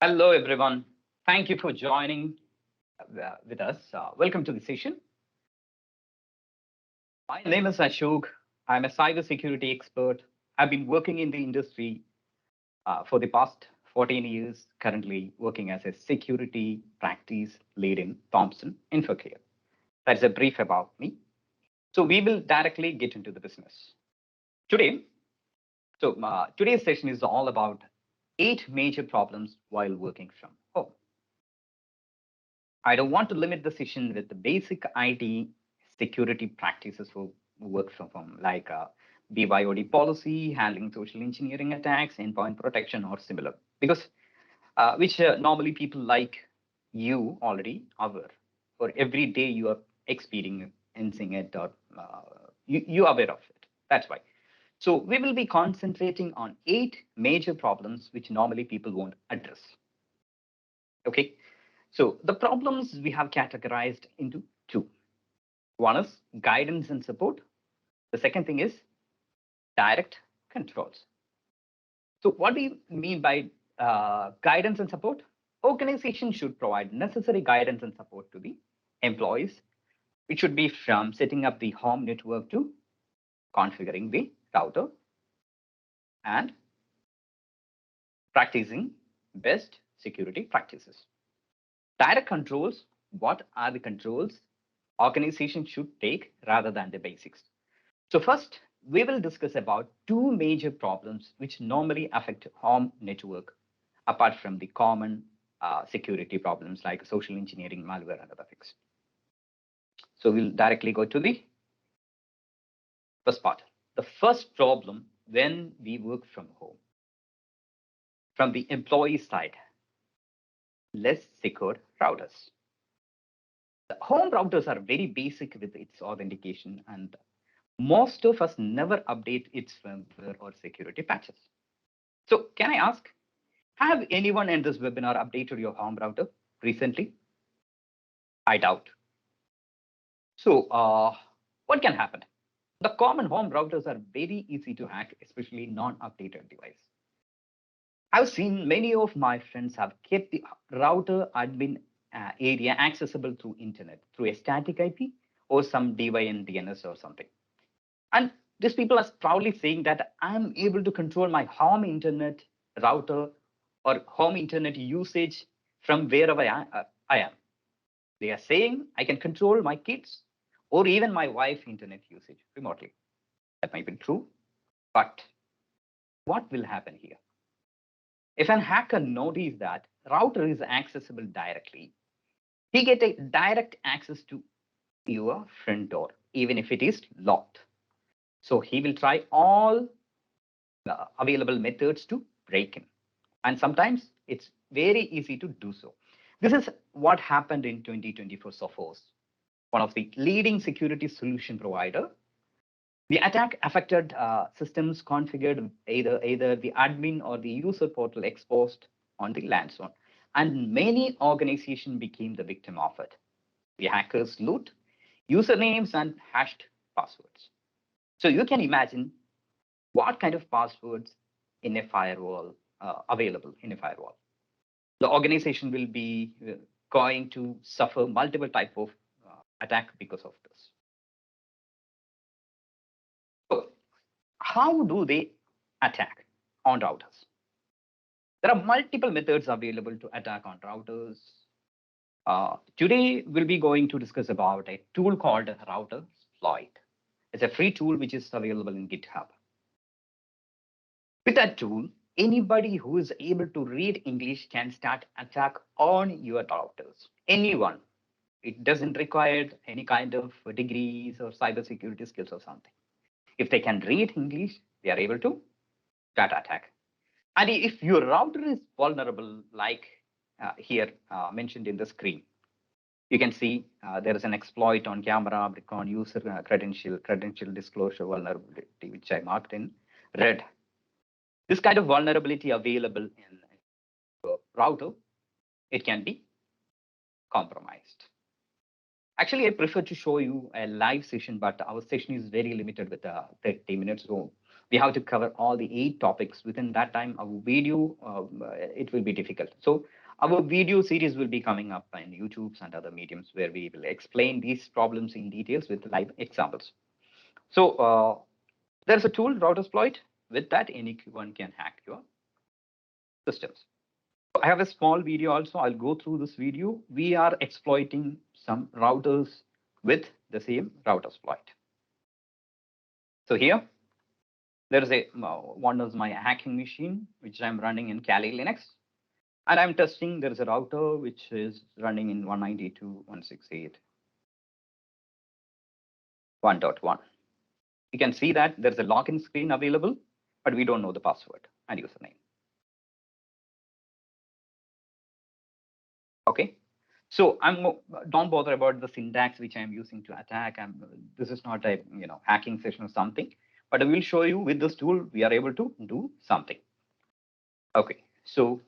Hello, everyone. Thank you for joining with us. Welcome to the session. My name is Ashok. I'm a cybersecurity expert. I've been working in the industry for the past 14 years, currently working as a security practice lead in Thomson InfoCare. That's a brief about me. So we will directly get into the business. Today, today's session is all about 8 major problems while working from home. I don't want to limit the session with the basic IT security practices for work from home, like BYOD policy, handling social engineering attacks, endpoint protection, or similar, because which normally people like you already aware, or every day you are experiencing it, or you are aware of it. That's why. So we will be concentrating on 8 major problems which normally people won't address. Okay. So the problems we have categorized into 2. One is guidance and support. The second thing is direct controls. So what do you mean by guidance and support? Organizations should provide necessary guidance and support to the employees. It should be from setting up the home network to configuring the router and practicing best security practices. Direct controls, what are the controls organizations should take rather than the basics? So first, we will discuss about 2 major problems which normally affect home network, apart from the common security problems like social engineering, malware, and other things. So we'll directly go to the first part. The first problem when we work from home, from the employee side, less secure routers. The home routers are very basic with its authentication, and most of us never update its firmware or security patches. So can I ask, have anyone in this webinar updated your home router recently? I doubt. So what can happen? The common home routers are very easy to hack, especially non-updated device. I've seen many of my friends have kept the router admin area accessible through internet, through a static IP or some DYN DNS or something. And these people are proudly saying that I'm able to control my home internet router or home internet usage from wherever I am. They are saying I can control my kids or even my wife's internet usage remotely. That might be true, but what will happen here? If an hacker notices that router is accessible directly, he gets a direct access to your front door, even if it is locked. So he will try all the available methods to break in. And sometimes it's very easy to do so. This is what happened in 2024 Sophos, one of the leading security solution provider. The attack affected systems configured either the admin or the user portal exposed on the LAN zone. And many organizations became the victim of it. The hackers loot usernames and hashed passwords. So you can imagine what kind of passwords in a firewall available in a firewall. The organization will be going to suffer multiple type of attack because of this. So how do they attack on routers? There are multiple methods available to attack on routers. Today, we'll be going to discuss about a tool called Router Exploit. It's a free tool which is available in GitHub. With that tool, anybody who is able to read English can start attack on your routers. Anyone. It doesn't require any kind of degrees or cybersecurity skills or something. If they can read English, they are able to start attack. And if your router is vulnerable, like here mentioned in the screen, you can see there is an exploit on camera, on user credential disclosure vulnerability, which I marked in red. This kind of vulnerability available in a router, it can be compromised. Actually, I prefer to show you a live session, but our session is very limited with 30 minutes. So we have to cover all the 8 topics within that time. Our video, it will be difficult. So our video series will be coming up on YouTube and other mediums where we will explain these problems in details with live examples. So there's a tool, Routersploit. With that, anyone can hack your systems. I have a small video also. I'll go through this video. We are exploiting some routers with the same Routersploit. So here, there is one is my hacking machine, which I'm running in Kali Linux. And I'm testing, there is a router which is running in 192.168.1.1. You can see that there's a login screen available, but we don't know the password and username. Okay, so don't bother about the syntax which I'm using to attack. This is not a hacking session or something, but I will show you with this tool we are able to do something. Okay, so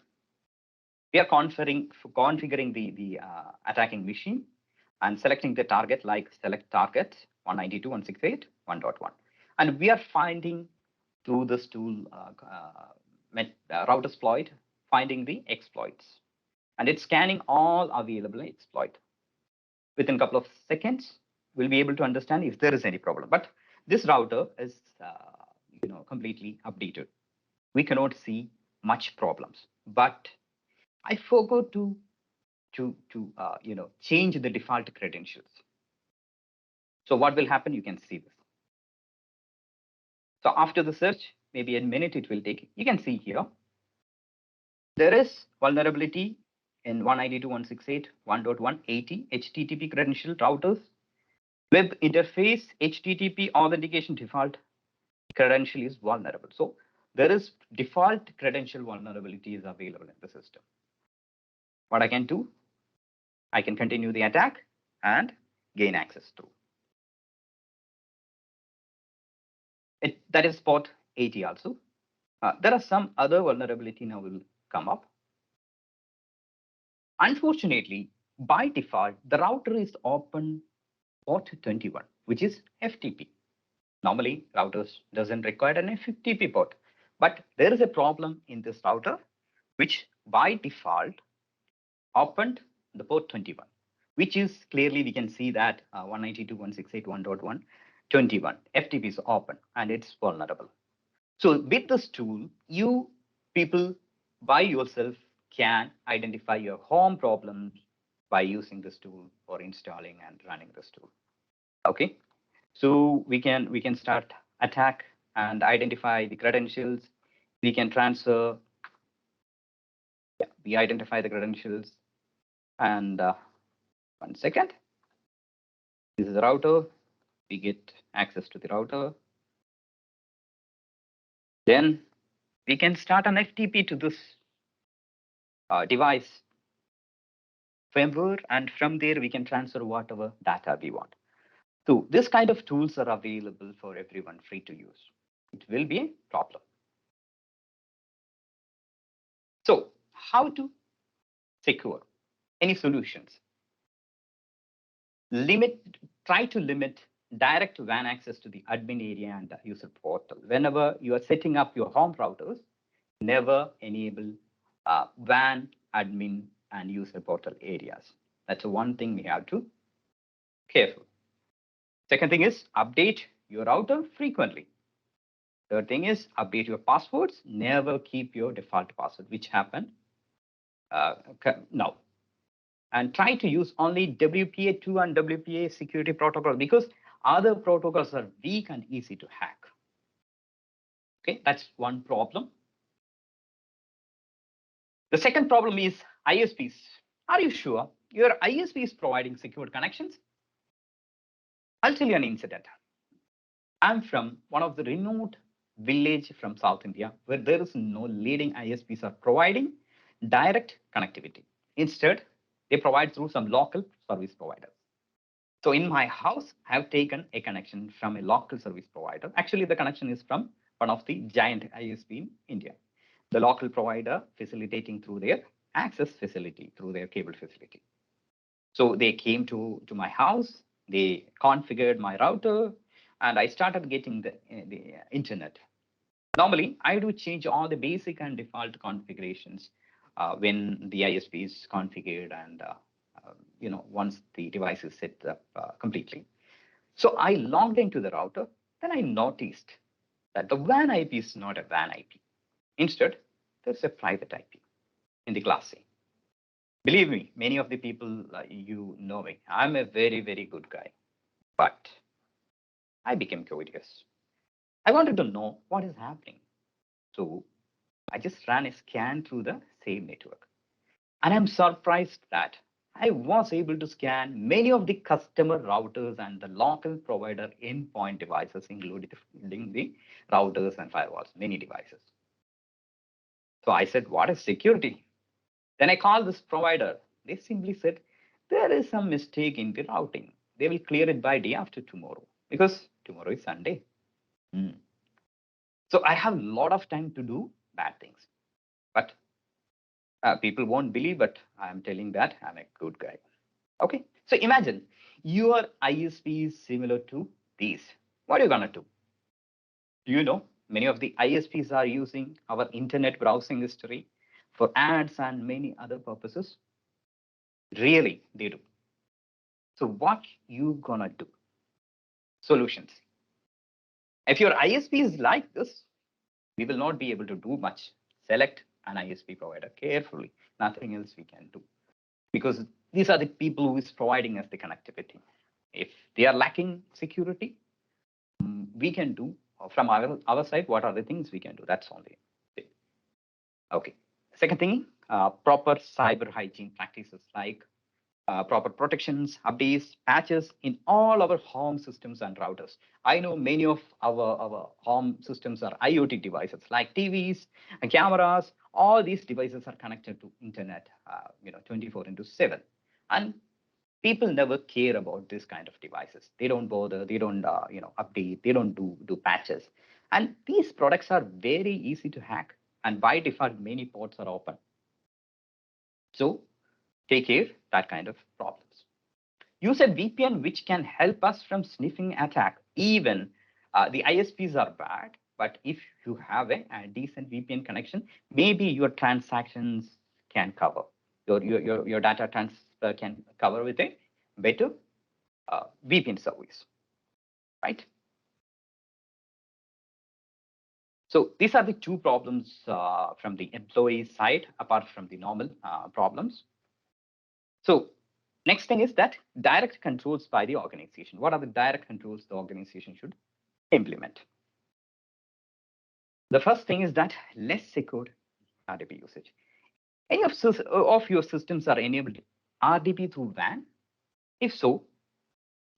we are configuring the attacking machine and selecting the target, like select target 192.168.1.1, and we are finding through this tool Routersploit, finding the exploits, and it's scanning all available exploit. Within a couple of seconds, we'll be able to understand if there is any problem. But this router is completely updated. We cannot see much problems, but I forgot to change the default credentials. So what will happen? You can see this. So after the search, maybe a minute it will take. You can see here, there is vulnerability in 192.168.1.180 HTTP credential routers. Web interface HTTP authentication default credential is vulnerable. So there is default credential vulnerability is available in the system. What I can do, I can continue the attack and gain access through. That is port 80 also. There are some other vulnerability now will come up. Unfortunately, by default, the router is open port 21, which is FTP. Normally, routers doesn't require an FTP port, but there is a problem in this router, which by default opened the port 21, which is clearly we can see that 192.168.1.1.21 FTP is open and it's vulnerable. So with this tool, you people by yourself can identify your home problems by using this tool or installing and running this tool. Okay, so we can start attack and identify the credentials. We can transfer. Yeah, we identify the credentials. And 1 second. This is the router. We get access to the router. Then we can start an FTP to this device firmware, and from there we can transfer whatever data we want. So this kind of tools are available for everyone, free to use. It will be a problem. So how to secure? Any solutions? Try to limit direct WAN access to the admin area and the user portal. Whenever you are setting up your home routers, never enable WAN, admin, and user portal areas. That's one thing we have to be careful. Second thing is update your router frequently. Third thing is update your passwords. Never keep your default password, which happened now. And try to use only WPA2 and WPA security protocol, because other protocols are weak and easy to hack. Okay, that's one problem. The second problem is ISPs. Are you sure your ISP is providing secured connections? I'll tell you an incident. I'm from one of the remote village from South India where there is no leading ISPs are providing direct connectivity. Instead, they provide through some local service providers. So in my house, I have taken a connection from a local service provider. Actually, the connection is from one of the giant ISP in India. The local provider facilitating through their access facility, through their cable facility. So they came to my house, they configured my router, and I started getting the internet. Normally, I do change all the basic and default configurations when the ISP is configured and once the device is set up completely. So I logged into the router. Then I noticed that the WAN IP is not a WAN IP. Instead, there's a private IP in the class A. Believe me, many of the people you know me, I'm a very, very good guy. But I became curious. I wanted to know what is happening. So I just ran a scan through the same network. And I'm surprised that I was able to scan many of the customer routers and the local provider endpoint devices, including the routers and firewalls, many devices. So I said, what is security? Then I called this provider. They simply said, there is some mistake in the routing. They will clear it by day after tomorrow because tomorrow is Sunday. Hmm. So I have a lot of time to do bad things. But people won't believe, but I'm telling that I'm a good guy. Okay. So imagine your ISP is similar to these. What are you going to do? Do you know many of the ISPs are using our internet browsing history for ads and many other purposes? Really, they do. So what you gonna do? Solutions. If your ISP is like this, we will not be able to do much. Select an ISP provider carefully. Nothing else we can do because these are the people who is providing us the connectivity. If they are lacking security, we can do from our side. What are the things we can do? That's only it. Okay. Second thing, proper cyber hygiene practices like proper protections, updates, patches in all our home systems and routers. I know many of our home systems are IoT devices like TVs and cameras. All these devices are connected to internet, 24/7. And people never care about this kind of devices. They don't bother. They don't, update. They don't do patches. And these products are very easy to hack. And by default, many ports are open. So take care that kind of problems. Use a VPN which can help us from sniffing attack. Even the ISPs are bad, but if you have a decent VPN connection, maybe your transactions can cover. Your data transfer can cover with a better VPN service, right? So these are the two problems from the employee side, apart from the normal problems. So next thing is that direct controls by the organization. What are the direct controls the organization should implement? The first thing is that less secured RDP usage. Any of your systems are enabled RDP through WAN? If so,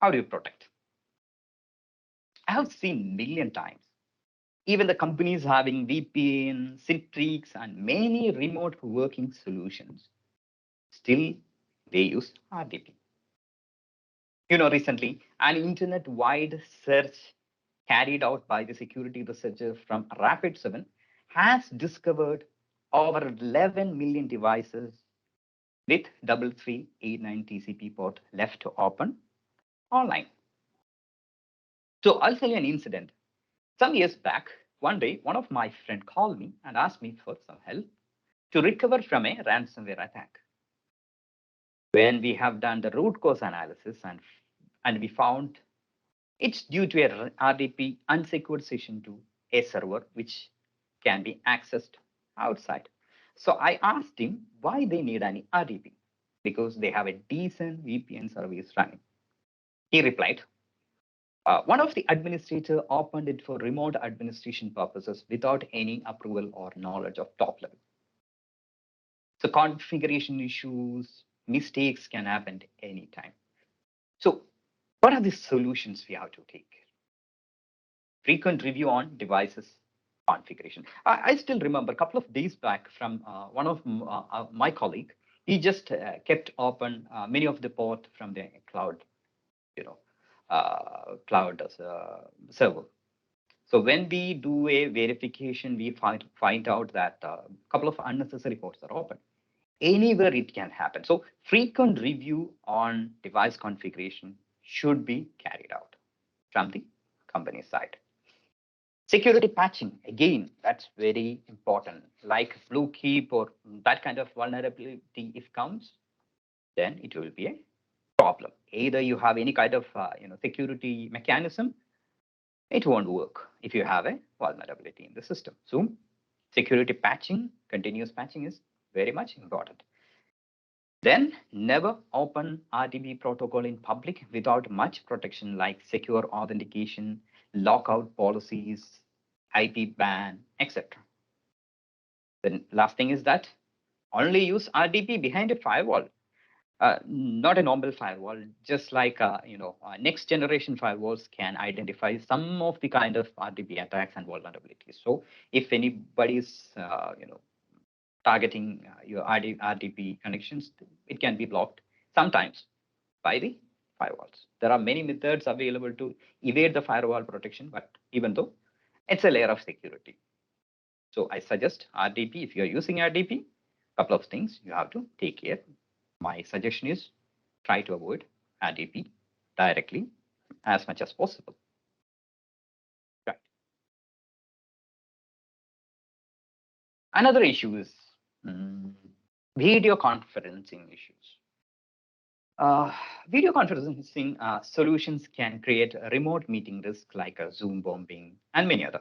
how do you protect? I have seen million times. Even the companies having VPN, Citrix, and many remote working solutions, still they use RDP. Recently, an internet-wide search carried out by the security researchers from Rapid7 has discovered over 11 million devices with 3389 TCP port left to open online. So I'll tell you an incident. Some years back, one day, one of my friends called me and asked me for some help to recover from a ransomware attack. When we have done the root cause analysis and we found it's due to a RDP unsecured session to a server which can be accessed outside. So I asked him why they need any RDP because they have a decent VPN service running. He replied, one of the administrator opened it for remote administration purposes without any approval or knowledge of top level. So configuration issues, mistakes can happen anytime. So what are the solutions we have to take? Frequent review on devices configuration. I still remember a couple of days back from one of my colleague. He just kept open many of the port from the cloud, cloud server. So when we do a verification, we find out that a couple of unnecessary ports are open. Anywhere it can happen. So frequent review on device configuration should be carried out from the company side. Security patching, again, that's very important. Like blue keep or that kind of vulnerability, if comes, then it will be a problem. Either you have any kind of security mechanism, it won't work if you have a vulnerability in the system. So security patching, continuous patching is very much important. Then never open RDP protocol in public without much protection like secure authentication, lockout policies, IP ban, etc. The last thing is that only use RDP behind a firewall, not a normal firewall. Just like next generation firewalls can identify some of the kind of RDP attacks and vulnerabilities. So if anybody is targeting your RDP connections, it can be blocked sometimes by the firewalls. There are many methods available to evade the firewall protection, but even though it's a layer of security. So I suggest RDP. If you're using RDP, couple of things you have to take care. My suggestion is try to avoid RDP directly as much as possible. Right. Another issue is video conferencing issues. Video conferencing solutions can create a remote meeting risk like a Zoom bombing and many other.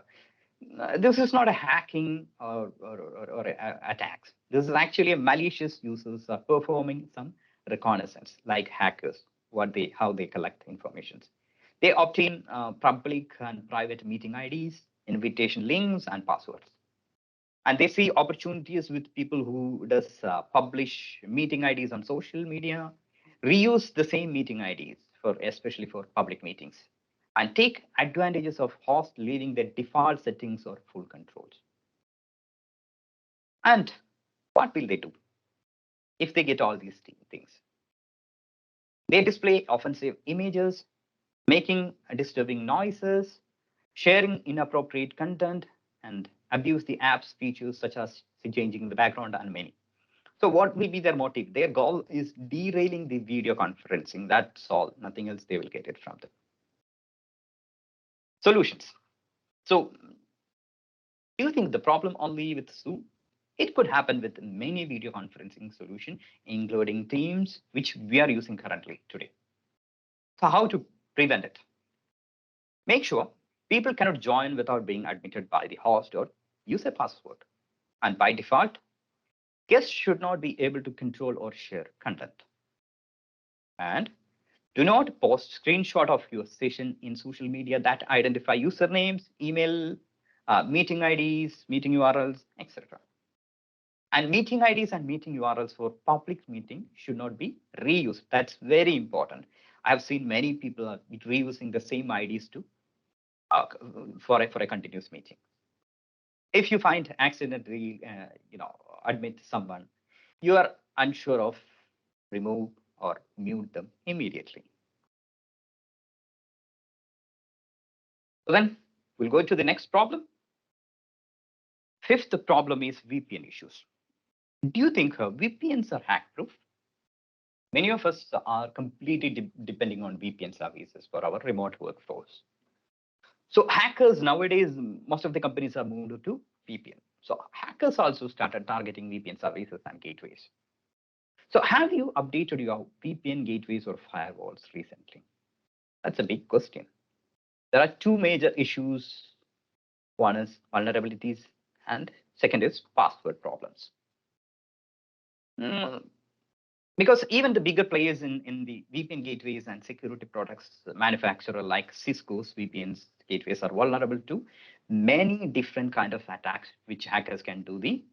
This is not a hacking or attacks. This is actually a malicious users are performing some reconnaissance, like hackers, how they collect information. They obtain public and private meeting IDs, invitation links, and passwords. And they see opportunities with people who does publish meeting IDs on social media, reuse the same meeting IDs for especially for public meetings, and take advantages of host leaving their default settings or full controls. And what will they do if they get all these things? They display offensive images, making disturbing noises, sharing inappropriate content, and abuse the app's features such as changing the background and many. So what will be their motive? Their goal is derailing the video conferencing. That's all, nothing else they will get it from them. Solutions. So do you think the problem only with Zoom? It could happen with many video conferencing solutions, including Teams, which we are using currently today. So how to prevent it? Make sure people cannot join without being admitted by the host or use a password. And by default, guests should not be able to control or share content. And do not post screenshot of your session in social media that identify usernames, email, meeting IDs, meeting URLs, etc. And meeting IDs and meeting URLs for public meeting should not be reused. That's very important. I've seen many people are reusing the same IDs to for a continuous meeting. If you find accidentally, admit someone, you are unsure of, remove or mute them immediately. So then we'll go to the next problem. Fifth problem is VPN issues. Do you think VPNs are hack-proof? Many of us are completely depending on VPN services for our remote workforce. So hackers nowadays, most of the companies are moved to VPN. So hackers also started targeting VPN services and gateways. So have you updated your VPN gateways or firewalls recently? That's a big question. There are two major issues. One is vulnerabilities and second is password problems. Because even the bigger players in the VPN gateways and security products manufacturer like Cisco's VPNs gateways are vulnerable to many different kind of attacks, which hackers can do the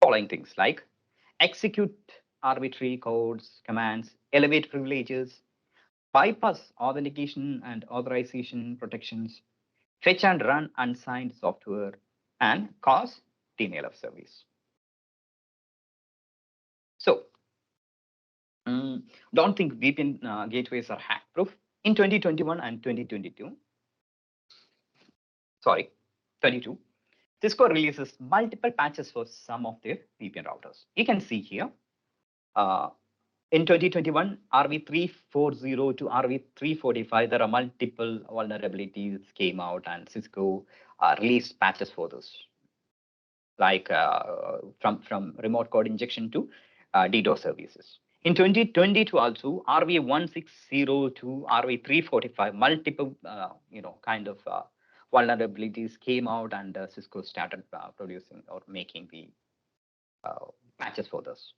following things like execute arbitrary codes, commands, elevate privileges, bypass authentication and authorization protections, fetch and run unsigned software, and cause denial of service. So don't think VPN gateways are hack-proof. In 2021 and 2022, 22, Cisco releases multiple patches for some of their VPN routers. You can see here, In 2021, RV340 to RV345, there are multiple vulnerabilities came out, and Cisco released patches for this, like from remote code injection to DDoS services. In 2022 also, RV160 to RV345, multiple kind of vulnerabilities came out, and Cisco started producing or making the patches for this.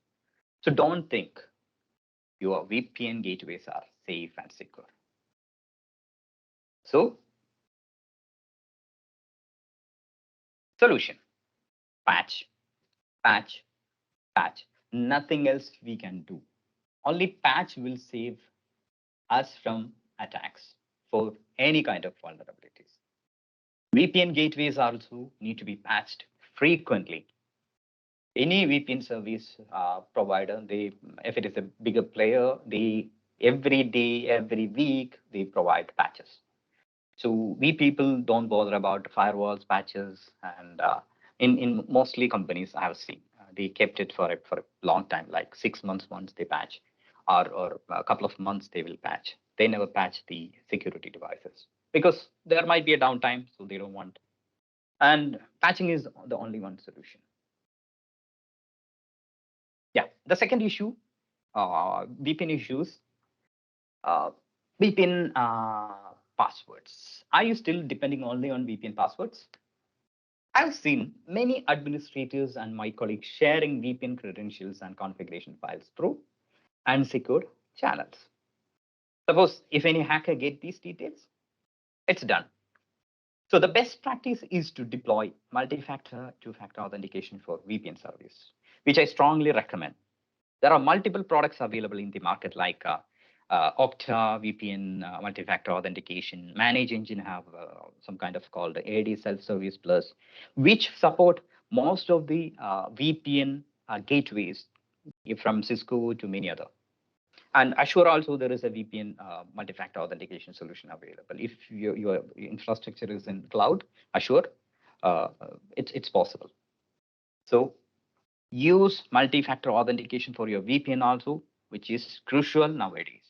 So don't think your VPN gateways are safe and secure. So solution, patch, patch, patch. Nothing else we can do. Only patch will save us from attacks for any kind of vulnerabilities. VPN gateways also need to be patched frequently. Any VPN service provider, if it is a bigger player, every day, every week, they provide patches. So we people don't bother about firewalls, patches, and in mostly companies I have seen, they kept it for a long time, like 6 months once they patch, or a couple of months they will patch. They never patch the security devices because there might be a downtime, so they don't want. And patching is the only one solution. Yeah, the second issue, VPN issues, uh, VPN passwords. Are you still depending only on VPN passwords? I've seen many administrators and my colleagues sharing VPN credentials and configuration files through unsecured channels. Suppose if any hacker get these details, it's done. So the best practice is to deploy multi-factor, two-factor authentication for VPN service, which I strongly recommend. There are multiple products available in the market like Okta, VPN, multi-factor authentication. Manage Engine have some kind of called AD Self-Service Plus, which support most of the VPN gateways from Cisco to many other. And Assure also, there is a VPN multi-factor authentication solution available. If your infrastructure is in cloud, Assure, it's possible. So use multi-factor authentication for your VPN also, which is crucial nowadays.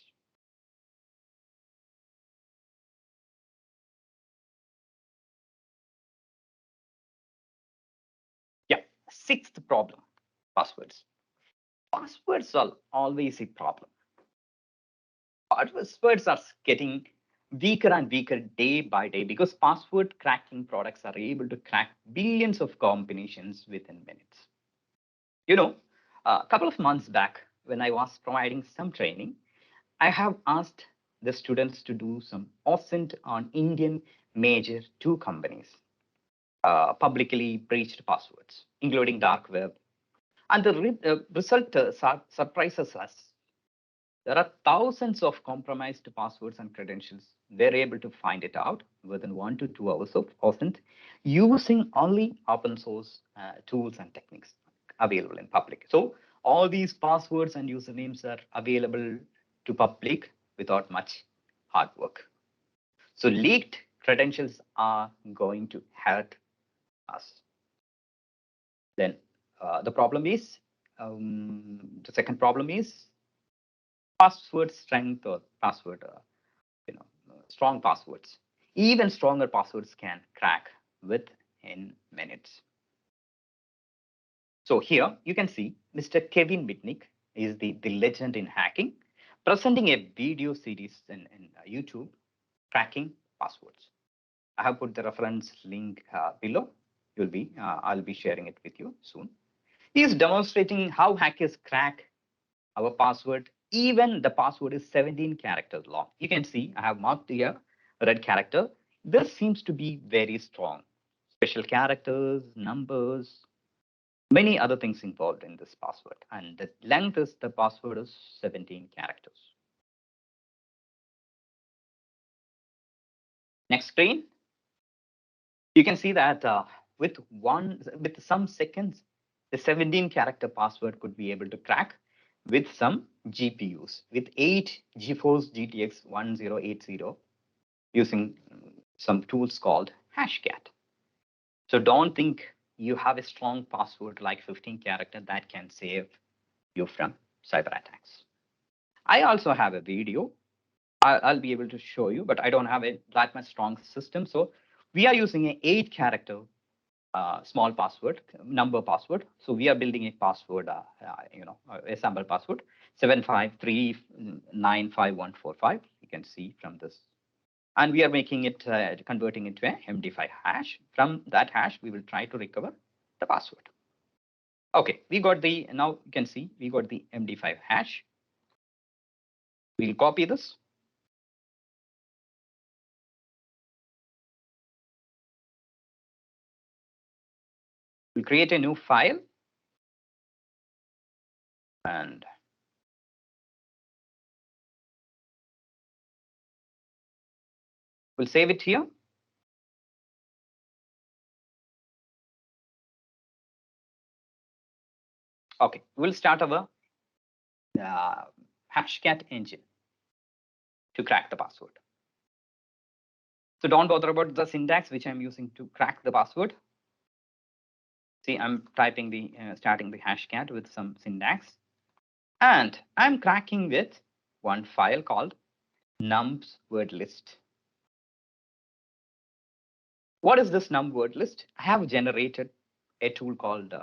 Yeah, sixth problem, passwords. Passwords are always a problem. Passwords are getting weaker and weaker day by day because password cracking products are able to crack billions of combinations within minutes. A couple of months back, when I was providing some training, I have asked the students to do some OSINT on Indian major two companies, publicly breached passwords, including dark web. And the result surprises us. There are thousands of compromised passwords and credentials. They're able to find it out within 1 to 2 hours of OSINT using only open source tools and techniques available in public. So all these passwords and usernames are available to public without much hard work. So leaked credentials are going to hurt us. Then the second problem is password strength or password, strong passwords. Even stronger passwords can crack within minutes. So here you can see Mr. Kevin Mitnick is the legend in hacking, presenting a video series in YouTube, cracking passwords. I have put the reference link below. I'll be sharing it with you soon. He is demonstrating how hackers crack our password. Even the password is 17 characters long. You can see I have marked here red character. This seems to be very strong. Special characters, numbers, many other things involved in this password. And the length is the password is 17 characters. Next screen. You can see that with some seconds, the 17 character password could be able to crack with some GPUs, with 8 GeForce GTX 1080 using some tools called Hashcat. So don't think you have a strong password like 15 character that can save you from cyber attacks. I also have a video. I'll be able to show you, but I don't have that much strong system. So we are using an 8-character small password, number password. So we are building a password, a sample password, 753955145. You can see from this. And we are making it, converting it to a MD5 hash. From that hash, we will try to recover the password. Okay, we got the, now you can see we got the MD5 hash. We'll copy this. We'll create a new file. And we'll save it here. Okay, we'll start our hashcat engine to crack the password. So don't bother about the syntax which I'm using to crack the password. See, I'm typing the, starting the hashcat with some syntax. And I'm cracking with one file called nums word list. What is this num word list? I have generated a tool called,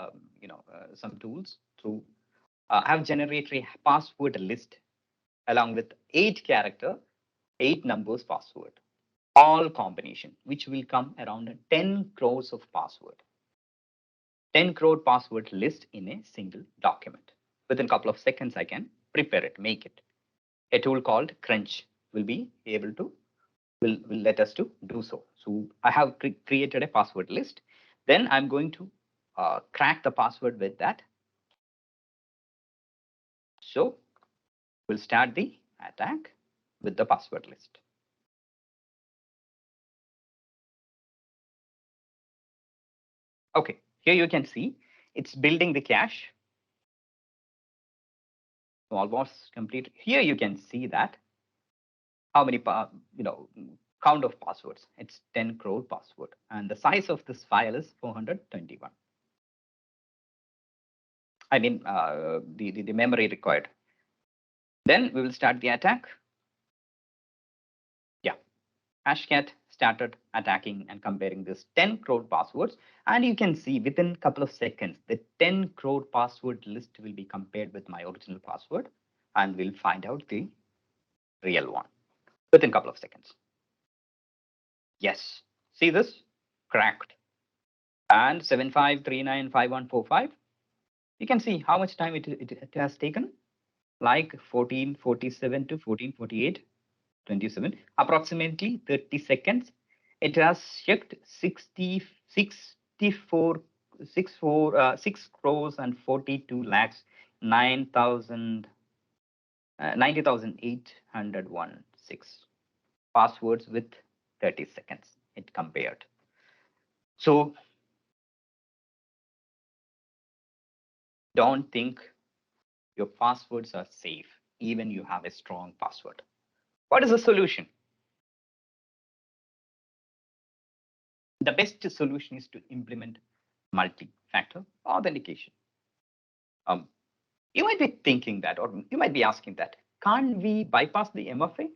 some tools through, I have generated a password list along with 8-character, 8 numbers password, all combination, which will come around 10 crores of password. 10 crore password list in a single document. Within a couple of seconds, I can prepare it, make it. A tool called Crunch will be able to, will let us to do so. So I have created a password list. Then I'm going to crack the password with that. So we'll start the attack with the password list. Okay, here you can see it's building the cache. Almost complete. Here you can see that how many, count of passwords. It's 10 crore password. And the size of this file is 421. I mean, the memory required. Then we will start the attack. Yeah, hashcat started attacking and comparing this 10 crore passwords. And you can see within a couple of seconds, the 10 crore password list will be compared with my original password. And we'll find out the real one within a couple of seconds. Yes, see this? Cracked. And 75395145. You can see how much time it has taken, like 1447 to 1448, 27, approximately 30 seconds. It has shipped 6 crores and 42 lakhs 90,801 passwords with 30 seconds. It compared. So don't think your passwords are safe, even you have a strong password. What is the solution? The best solution is to implement multi-factor authentication. You might be thinking that, or you might be asking that, can't we bypass the MFA?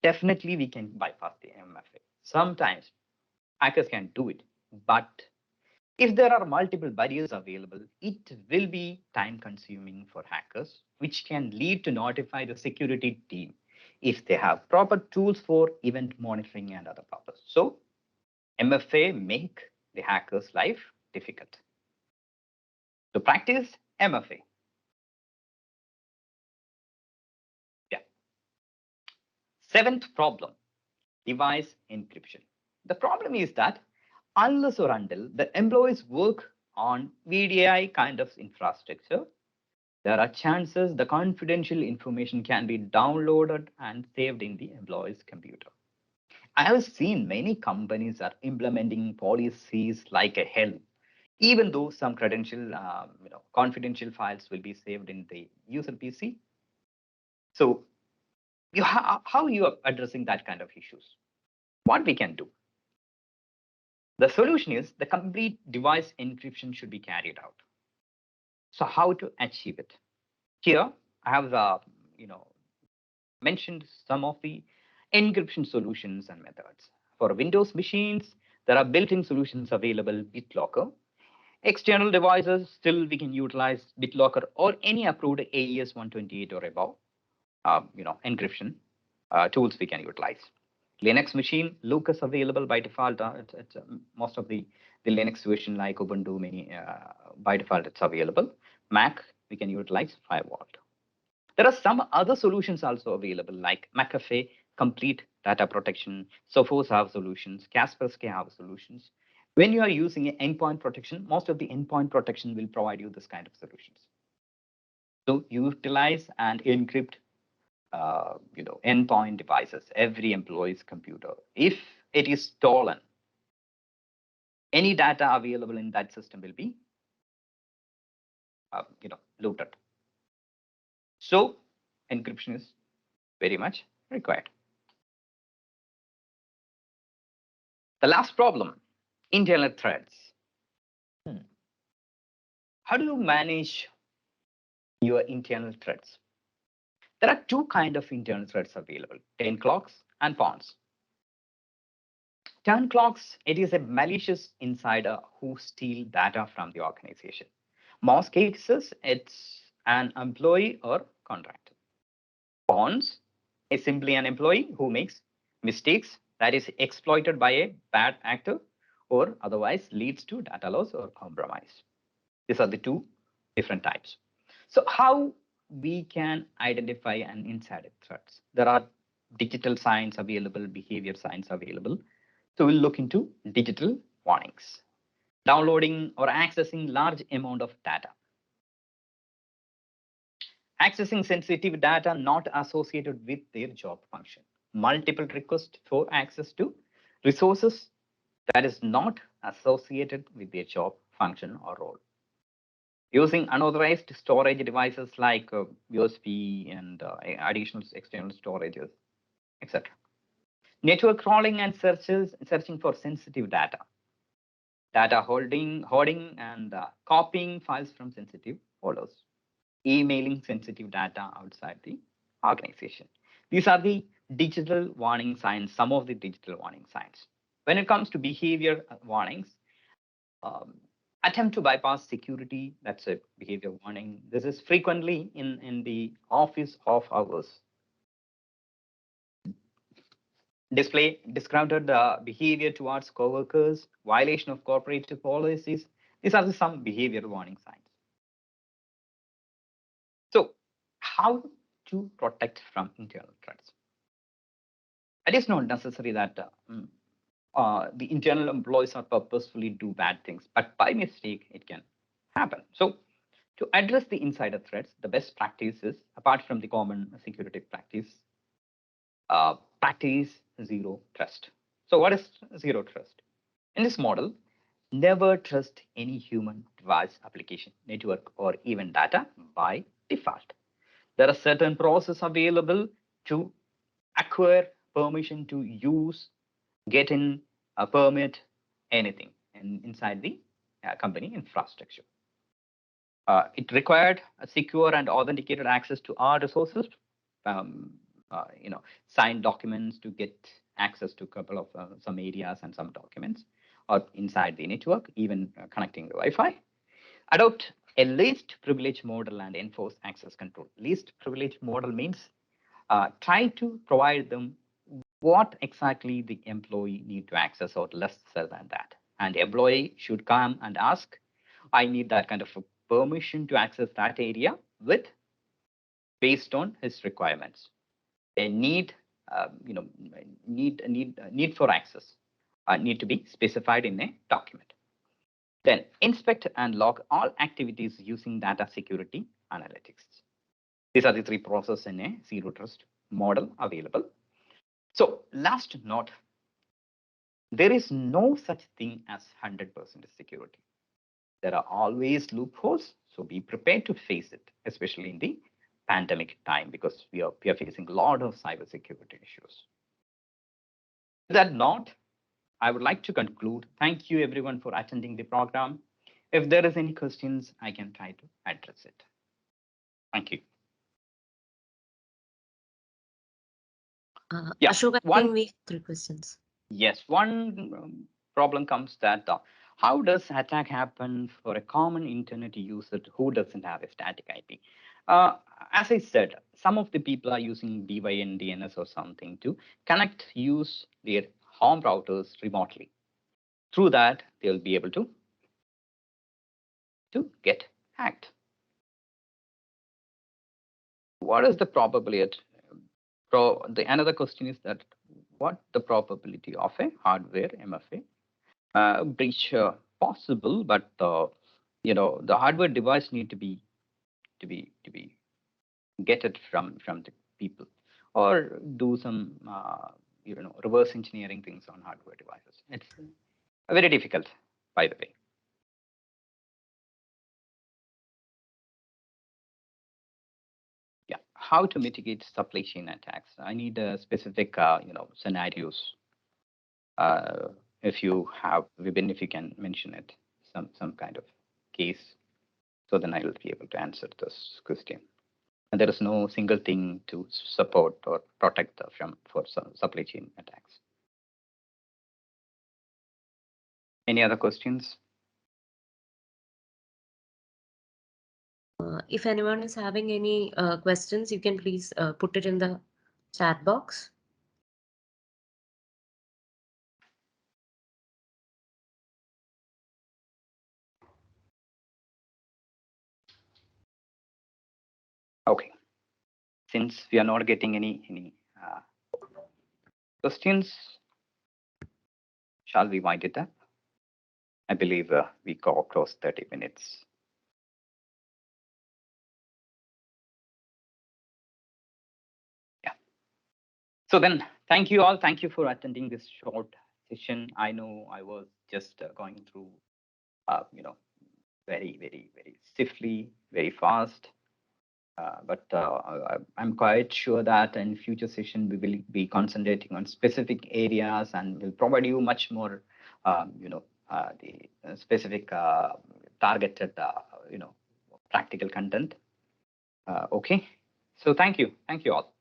Definitely we can bypass the MFA. Sometimes hackers can do it, but if there are multiple barriers available, it will be time consuming for hackers, which can lead to notify the security team if they have proper tools for event monitoring and other purposes. So MFA make the hacker's life difficult. So practice MFA. Yeah. 7th problem, device encryption. The problem is that unless or until the employees work on VDI kind of infrastructure, there are chances the confidential information can be downloaded and saved in the employee's computer. I have seen many companies are implementing policies like a hell, even though some confidential files will be saved in the user PC. So how you are addressing that kind of issues? What we can do? The solution is the complete device encryption should be carried out. So how to achieve it? Here, I have mentioned some of the encryption solutions and methods. For Windows machines, there are built-in solutions available, BitLocker. External devices, still we can utilize BitLocker or any approved AES 128 or above, encryption tools we can utilize. Linux machine, Lucas available by default. It's most of the Linux version like Ubuntu, by default it's available. Mac, we can utilize Firewall. There are some other solutions also available like McAfee, Complete Data Protection, Sophos have solutions, Kaspersky have solutions. When you are using an endpoint protection, most of the endpoint protection will provide you this kind of solutions. So utilize and encrypt endpoint devices, every employee's computer. If it is stolen, any data available in that system will be, looted. So encryption is very much required. The last problem, internal threats. How do you manage your internal threats? There are two kinds of internal threats available, turnclocks and pawns. Turnclocks, it is a malicious insider who steals data from the organization. Most cases, it's an employee or contractor. Pawns is simply an employee who makes mistakes that is exploited by a bad actor or otherwise leads to data loss or compromise. These are the two different types. So how we can identify an insider threats? There are digital signs available, behavior signs available. So we'll look into digital warnings. Downloading or accessing large amount of data. Accessing sensitive data not associated with their job function. Multiple requests for access to resources that is not associated with their job function or role. Using unauthorized storage devices like USB and additional external storages, etc. Network crawling and searching for sensitive data. Data hoarding and copying files from sensitive folders. Emailing sensitive data outside the organization. These are the digital warning signs, some of the digital warning signs. When it comes to behavior warnings, attempt to bypass security, that's a behavior warning. This is frequently in the office off hours. Display disgruntled behavior towards coworkers, violation of corporate policies. These are some behavior warning signs. So how to protect from internal threats? It is not necessary that the internal employees are purposefully do bad things, but by mistake, it can happen. So to address the insider threats, the best practice is, apart from the common security practice, practice zero trust. So what is zero trust? In this model, never trust any human device, application, network, or even data by default. There are certain processes available to acquire permission to use, get in a permit, anything inside the company infrastructure. It required a secure and authenticated access to our resources, signed documents to get access to a couple of some areas and some documents, or inside the network, even connecting the Wi-Fi. Adopt a least privilege model and enforce access control. Least privilege model means try to provide them what exactly the employee need to access or lesser than that. And the employee should come and ask, I need that kind of a permission to access that area with based on his requirements. A need, need for access need to be specified in a document. Then inspect and log all activities using data security analytics. These are the three processes in a zero trust model available. So last note, there is no such thing as 100% security. There are always loopholes, so be prepared to face it, especially in the pandemic time, because we are facing a lot of cybersecurity issues. With that note, I would like to conclude. Thank you everyone for attending the program. If there is any questions, I can try to address it. Thank you. Yeah, Ashok, I one think we have 3 questions. yes, one problem comes that how does attack happen for a common internet user who doesn't have a static IP? Uh, as I said, some of the people are using BYN DNS or something to use their home routers remotely. Through that, they'll be able to get hacked. What is the probability? Another question is that what the probability of a hardware MFA breach possible, but the hardware device need to be get it from the people or do some reverse engineering things on hardware devices. It's very difficult, by the way. Yeah, how to mitigate supply chain attacks? I need specific scenarios. If you have Vibin, if you can mention it, some kind of case, so then I will be able to answer this question. And there is no single thing to support or protect for supply chain attacks. Any other questions? If anyone is having any questions, you can please put it in the chat box. Okay. Since we are not getting any questions, shall we wind it up? I believe we go across 30 minutes. Yeah. So then, thank you all. Thank you for attending this short session. I know I was just going through, very stiffly, very fast. But I'm quite sure that in future session we will be concentrating on specific areas and will provide you much more, the specific targeted, practical content. Okay, so thank you all.